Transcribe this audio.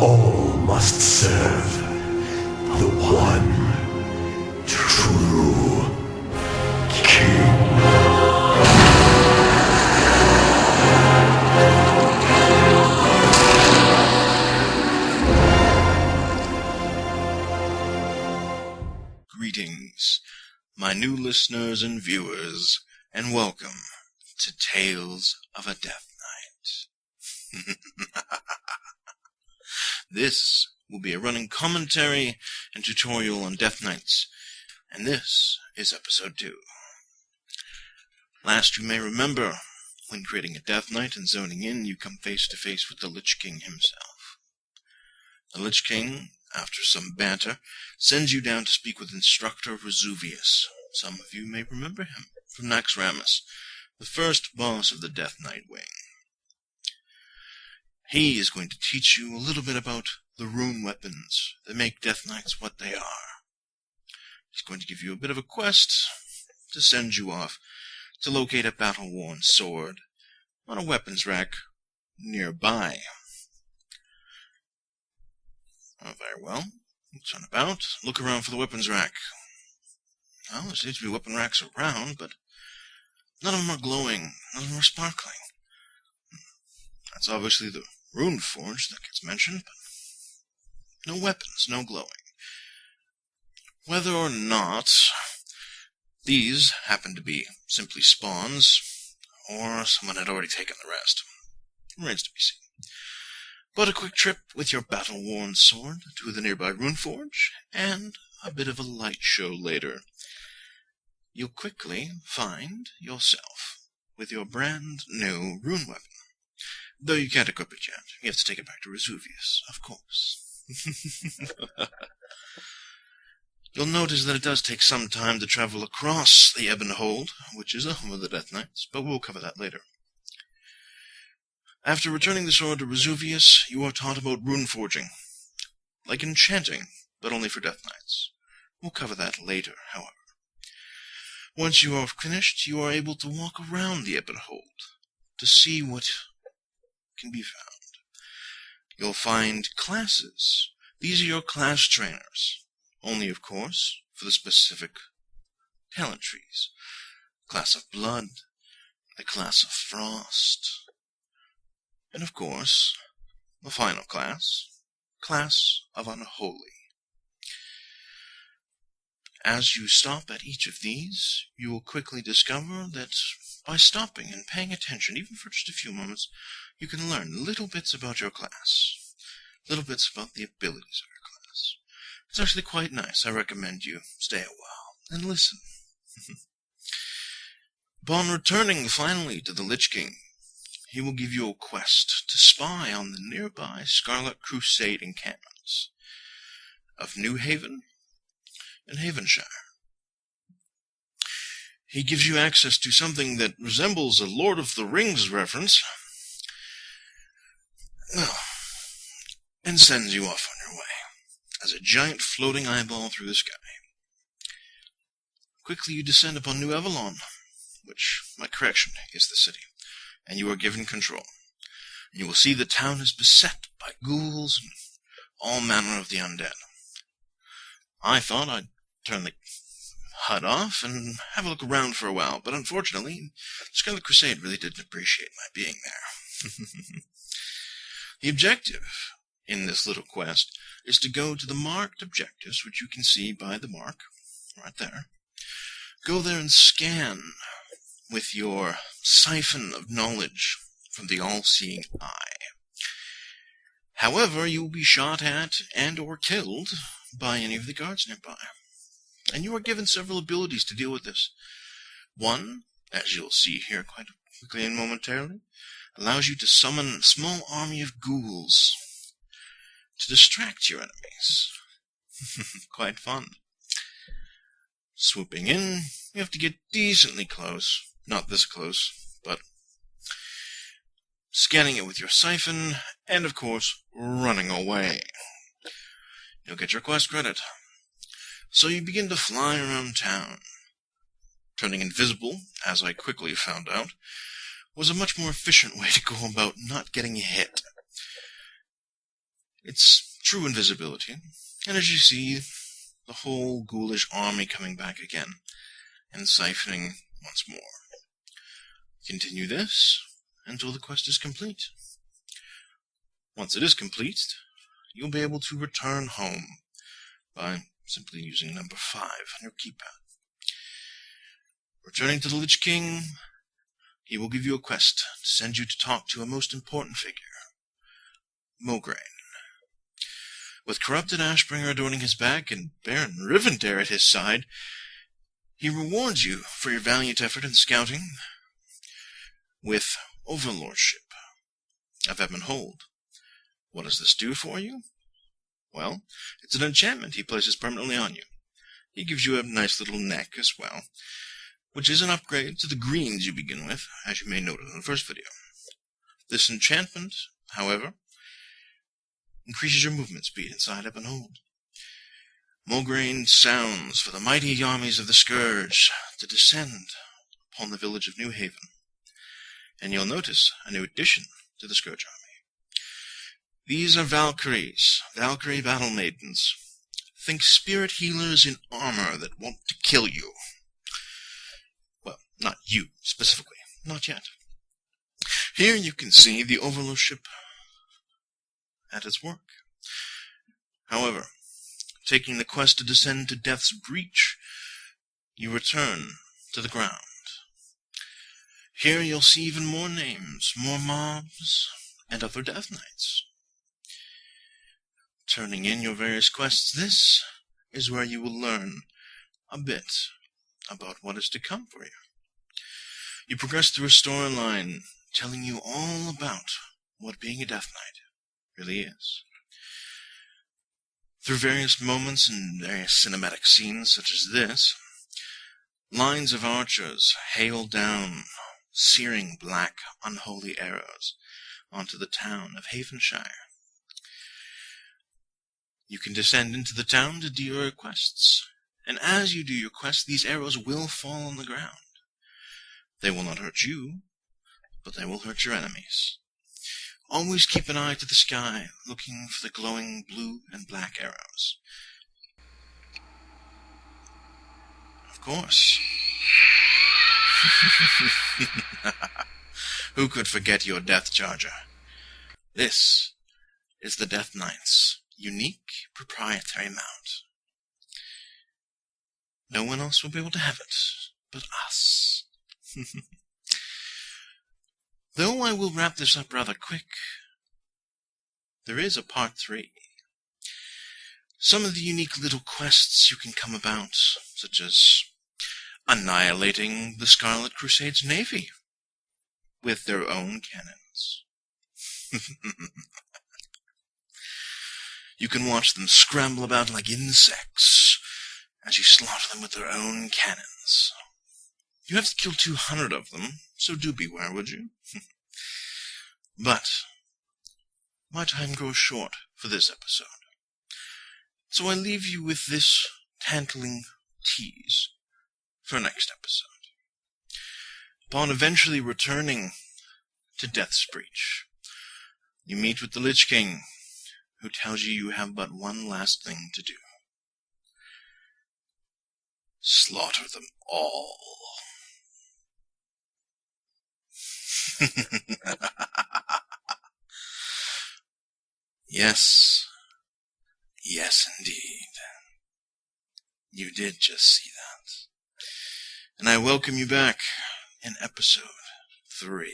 All must serve the one true king. Greetings, my new listeners and viewers, and welcome to Tales of a Death Knight. This will be a running commentary and tutorial on Death Knights, and this is episode 2. Last you may remember, when creating a Death Knight and zoning in, you come face to face with the Lich King himself. The Lich King, after some banter, sends you down to speak with Instructor Resuvius. Some of you may remember him from Naxxramas, the first boss of the Death Knight wing. He is going to teach you a little bit about the rune weapons that make Death Knights what they are. He's going to give you a bit of a quest to send you off to locate a battle-worn sword on a weapons rack nearby. Oh, very well. Turn about, look around for the weapons rack. Well, there seems to be weapon racks around, but none of them are glowing, none of them are sparkling. That's obviously the rune forge that gets mentioned, but no weapons, no glowing. Whether or not these happen to be simply spawns, or someone had already taken the rest, remains to be seen. But a quick trip with your battle-worn sword to the nearby rune forge, and a bit of a light show later, you'll quickly find yourself with your brand new rune weapon. Though you can't equip it yet. You have to take it back to Resuvius, of course. You'll notice that it does take some time to travel across the Ebonhold, which is the home of the Death Knights, but we'll cover that later. After returning the sword to Resuvius, you are taught about rune forging. Like enchanting, but only for Death Knights. We'll cover that later, however. Once you are finished, you are able to walk around the Ebonhold to see what can be found. You'll find classes. These are your class trainers. Only, of course, for the specific talent trees. Class of Blood, the class of Frost, and of course, the final class, Class of Unholy. As you stop at each of these, you will quickly discover that by stopping and paying attention, even for just a few moments, you can learn little bits about your class, little bits about the abilities of your class. It's actually quite nice. I recommend you stay a while and listen. Upon returning finally to the Lich King, he will give you a quest to spy on the nearby Scarlet Crusade encampments of New Haven and Havenshire. He gives you access to something that resembles a Lord of the Rings reference, and sends you off on your way as a giant floating eyeball through the sky. Quickly you descend upon New Avalon, which, my correction, is the city, and you are given control. And you will see the town is beset by ghouls and all manner of the undead. I thought I'd turn the HUD off and have a look around for a while, but unfortunately, Scarlet Crusade really didn't appreciate my being there. The objective in this little quest is to go to the marked objectives, which you can see by the mark, right there. Go there and scan with your siphon of knowledge from the all-seeing eye. However, you will be shot at and or killed by any of the guards nearby. And you are given several abilities to deal with this. One, as you'll see here quite quickly and momentarily, allows you to summon a small army of ghouls to distract your enemies. Quite fun. Swooping in, you have to get decently close. Not this close, but scanning it with your siphon, and of course, running away. You'll get your quest credit. So you begin to fly around town. Turning invisible, as I quickly found out, was a much more efficient way to go about not getting hit. It's true invisibility, and as you see, the whole ghoulish army coming back again, and siphoning once more. Continue this until the quest is complete. Once it is complete, you'll be able to return home by simply using number 5 on your keypad. Returning to the Lich King, he will give you a quest to send you to talk to a most important figure, Mograine. With corrupted Ashbringer adorning his back and Baron Rivendare at his side, he rewards you for your valiant effort in scouting with overlordship of Ebonhold. What does this do for you? Well, it's an enchantment he places permanently on you. He gives you a nice little neck as well, which is an upgrade to the greens you begin with, as you may note in the first video. This enchantment, however, increases your movement speed inside Ebonhold. Mograine sounds for the mighty armies of the Scourge to descend upon the village of New Haven, and you'll notice a new addition to the Scourge army. These are Valkyries, Valkyrie battle maidens. Think spirit healers in armor that want to kill you. Well, not you, specifically. Not yet. Here you can see the overlordship at its work. However, taking the quest to descend to Death's Breach, you return to the ground. Here you'll see even more names, more mobs, and other Death Knights. Turning in your various quests, this is where you will learn a bit about what is to come for you. You progress through a storyline telling you all about what being a Death Knight really is. Through various moments and various cinematic scenes such as this, lines of archers hail down searing black, unholy arrows onto the town of Havenshire. You can descend into the town to do your quests, and as you do your quests, these arrows will fall on the ground. They will not hurt you, but they will hurt your enemies. Always keep an eye to the sky, looking for the glowing blue and black arrows. Of course. Who could forget your Death Charger? This is the Death Knight's unique proprietary mount. No one else will be able to have it but us. Though I will wrap this up rather quick, there is a part 3. Some of the unique little quests you can come about, such as annihilating the Scarlet Crusade's navy with their own cannons. You can watch them scramble about like insects as you slaughter them with their own cannons. You have to kill 200 of them, so do beware, would you? But my time grows short for this episode, so I leave you with this tantalizing tease for next episode. Upon eventually returning to Death's Breach, you meet with the Lich King, who tells you have but one last thing to do. Slaughter them all. Yes. Yes, indeed. You did just see that. And I welcome you back in episode 3.